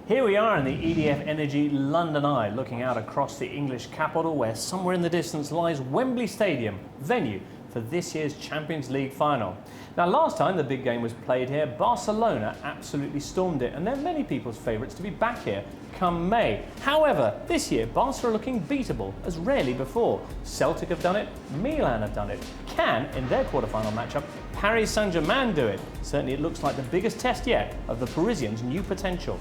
Here we are in the EDF Energy London Eye, looking out across the English capital where somewhere in the distance lies Wembley Stadium, venue for this year's Champions League final. Now, last time the big game was played here, Barcelona absolutely stormed it, and they're many people's favourites to be back here come May. However, this year Barca are looking beatable as rarely before. Celtic have done it, Milan have done it. Can, in their quarter-final matchup, Paris Saint-Germain do it? Certainly it looks like the biggest test yet of the Parisians' new potential.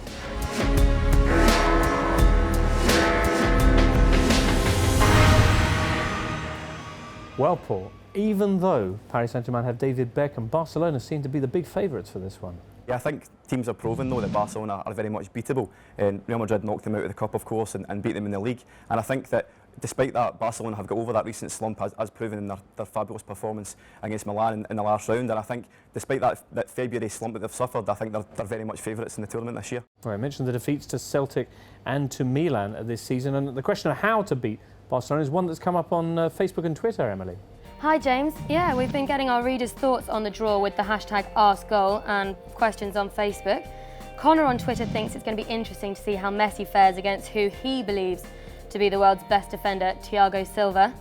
Well, Paul, even though Paris Saint-Germain have David Beckham, Barcelona seem to be the big favourites for this one. Yeah, I think teams have proven though that Barcelona are very much beatable. Real Madrid knocked them out of the Cup, of course, and beat them in the league. And I think that despite that, Barcelona have got over that recent slump as proven in their fabulous performance against Milan in the last round. And I think despite that February slump that they've suffered, I think they're very much favourites in the tournament this year. Well, I mentioned the defeats to Celtic and to Milan this season, and the question of how to beat Barcelona is one that's come up on Facebook and Twitter, Emily. Hi James. Yeah, we've been getting our readers' thoughts on the draw with the hashtag AskGoal and questions on Facebook. Connor on Twitter thinks it's going to be interesting to see how Messi fares against who he believes to be the world's best defender, Thiago Silva.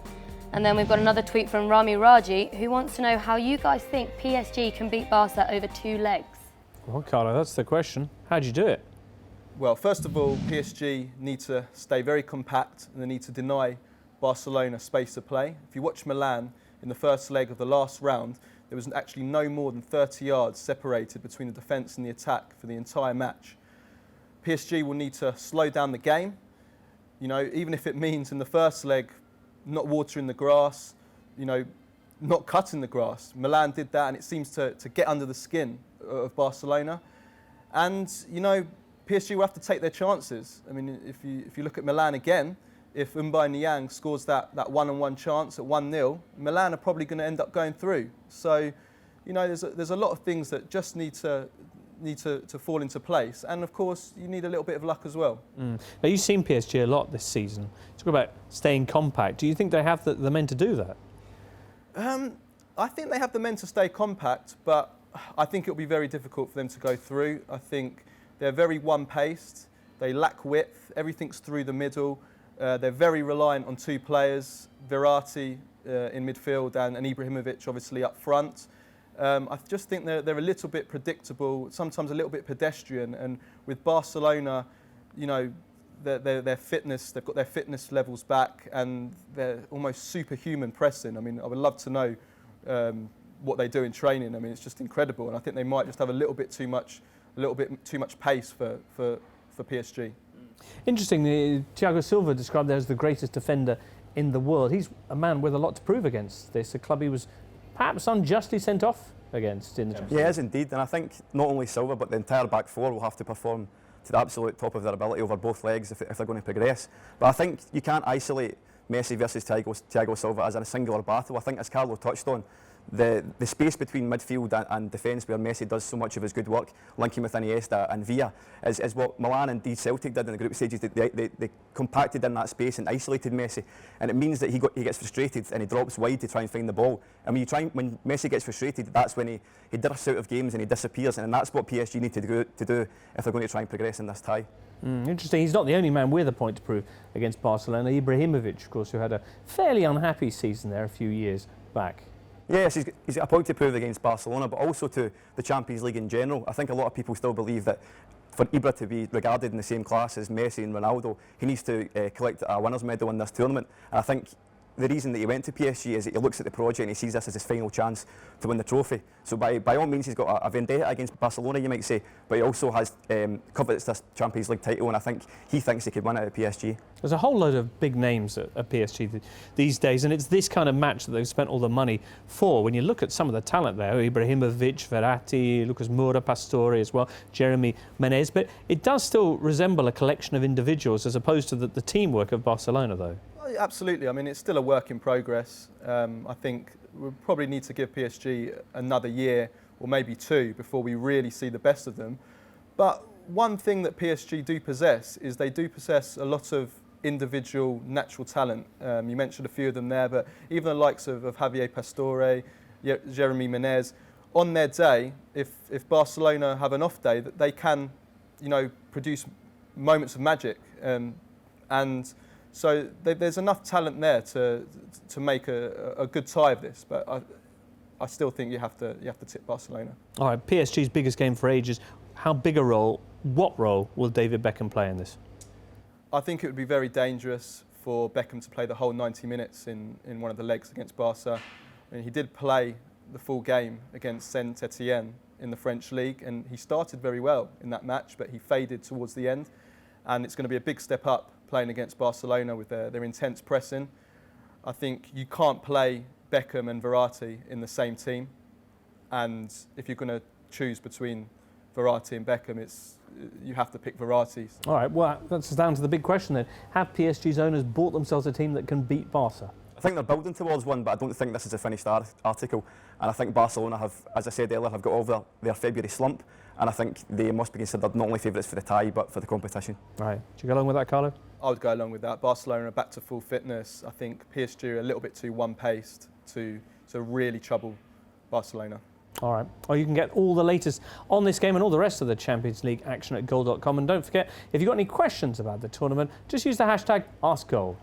And then we've got another tweet from Rami Raji, who wants to know how you guys think PSG can beat Barca over 2 legs. Well, Carlo, that's the question. How do you do it? Well, first of all, PSG need to stay very compact and they need to deny Barcelona space to play. If you watch Milan in the first leg of the last round, there was actually no more than 30 yards separated between the defence and the attack for the entire match. PSG will need to slow down the game, you know, even if it means in the first leg not watering the grass, you know, not cutting the grass. Milan did that and it seems to get under the skin of Barcelona. And, you know, PSG will have to take their chances. I mean, if you look at Milan again, if Niang scores that one-on-one chance at 1-0, Milan are probably going to end up going through. So, you know, there's a lot of things that just need to fall into place. And of course, you need a little bit of luck as well. Now, you've seen PSG a lot this season. Talk about staying compact. Do you think they have the men to do that? I think they have the men to stay compact, but I think it'll be very difficult for them to go through. I think they're very one-paced. They lack width. Everything's through the middle. They're very reliant on 2 players, Verratti in midfield and Ibrahimovic obviously up front. I just think they're a little bit predictable, sometimes a little bit pedestrian, and with Barcelona, you know, their fitness, they've got their fitness levels back and they're almost superhuman pressing. I mean, I would love to know what they do in training. I mean, it's just incredible, and I think they might just have a little bit too much pace for PSG. Interestingly, Thiago Silva described as the greatest defender in the world. He's a man with a lot to prove against this, a club he was perhaps unjustly sent off against in the Champions League. Yeah, he is indeed, and I think not only Silva but the entire back four will have to perform to the absolute top of their ability over both legs if they're going to progress. But I think you can't isolate Messi versus Thiago Silva as a singular battle. I think, as Carlo touched on, the space between midfield and defence where Messi does so much of his good work, linking with Iniesta and Villa, is what Milan and indeed Celtic did in the group stages. They compacted in that space and isolated Messi, and it means that he gets frustrated and he drops wide to try and find the ball. And when Messi gets frustrated, that's when he drifts out of games and he disappears, and that's what PSG need to do if they're going to try and progress in this tie. Interesting. He's not the only man with a point to prove against Barcelona. Ibrahimovic, of course, who had a fairly unhappy season there a few years back. Yes, he's got a point to prove against Barcelona, but also to the Champions League in general. I think a lot of people still believe that for Ibra to be regarded in the same class as Messi and Ronaldo, he needs to collect a winner's medal in this tournament. And I think the reason that he went to PSG is that he looks at the project and he sees this as his final chance to win the trophy. So by all means, he's got a vendetta against Barcelona, you might say, but he also has covets this Champions League title, and I think he thinks he could win it at PSG. There's a whole load of big names at PSG these days, and it's this kind of match that they've spent all the money for. When you look at some of the talent there, Ibrahimovic, Verratti, Lucas Moura, Pastore as well, Jeremy Menez, but it does still resemble a collection of individuals as opposed to the teamwork of Barcelona, though. Absolutely. I mean, it's still a work in progress. I think we'll probably need to give PSG another year or maybe 2 before we really see the best of them. But one thing that PSG do possess is they do possess a lot of individual natural talent. You mentioned a few of them there, but even the likes of Javier Pastore, Jeremy Menez, on their day, if Barcelona have an off day, that they can, you know, produce moments of magic, and so there's enough talent there to make a good tie of this. But I still think you have to tip Barcelona. All right, PSG's biggest game for ages. How big a role, what role will David Beckham play in this? I think it would be very dangerous for Beckham to play the whole 90 minutes in one of the legs against Barca. I mean, he did play the full game against Saint-Etienne in the French league, and he started very well in that match, but he faded towards the end. And it's going to be a big step up playing against Barcelona with their intense pressing. I think you can't play Beckham and Verratti in the same team, and if you're going to choose between Verratti and Beckham, you have to pick Verratti. All right, well, that's down to the big question then. Have PSG's owners bought themselves a team that can beat Barca? I think they're building towards one, but I don't think this is a finished article. And I think Barcelona have, as I said earlier, have got over their February slump, and I think they must be considered not only favourites for the tie, but for the competition. All right, do you go along with that, Carlo? I would go along with that. Barcelona are back to full fitness. I think PSG are a little bit too one-paced to really trouble Barcelona. All right. Well, you can get all the latest on this game and all the rest of the Champions League action at goal.com. And don't forget, if you've got any questions about the tournament, just use the hashtag AskGoal.